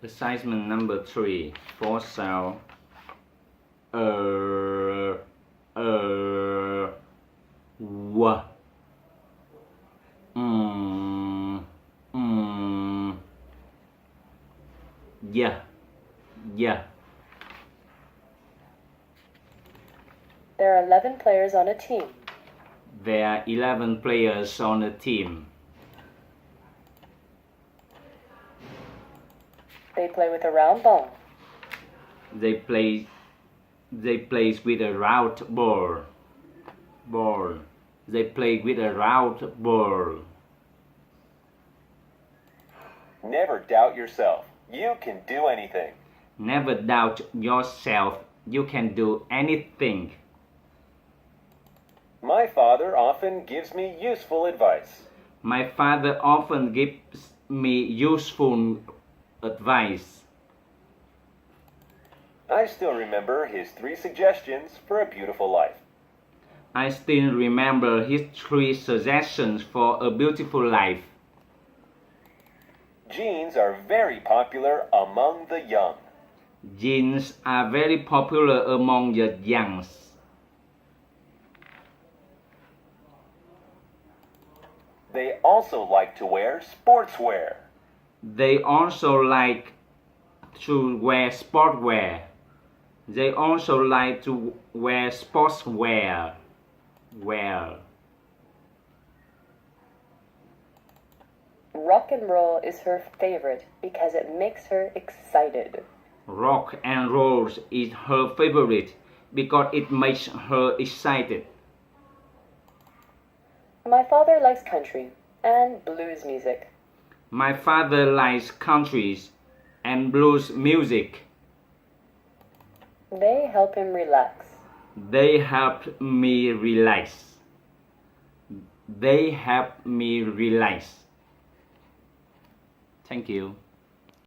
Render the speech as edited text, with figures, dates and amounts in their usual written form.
Assignment number 3. Fourth sound. W. Yeah. Yeah. There are 11 players on a team. There are 11 players on a team. They play with a round ball. They play with a round ball. They play with a round ball. Never doubt yourself. You can do anything. Never doubt yourself. You can do anything. My father often gives me useful advice. My father often gives me useful advice. I still remember his 3 suggestions for a beautiful life. I still remember his 3 suggestions for a beautiful life. Jeans are very popular among the young. Jeans are very popular among the young. They also like to wear sportswear. They also like to wear sportswear. They also like to wear sportswear. Rock and roll is her favorite because it makes her excited. Rock and roll is her favorite because it makes her excited. My father likes country and blues music. My father likes country and blues music. They help him relax. They help me relax. They help me relax. Thank you.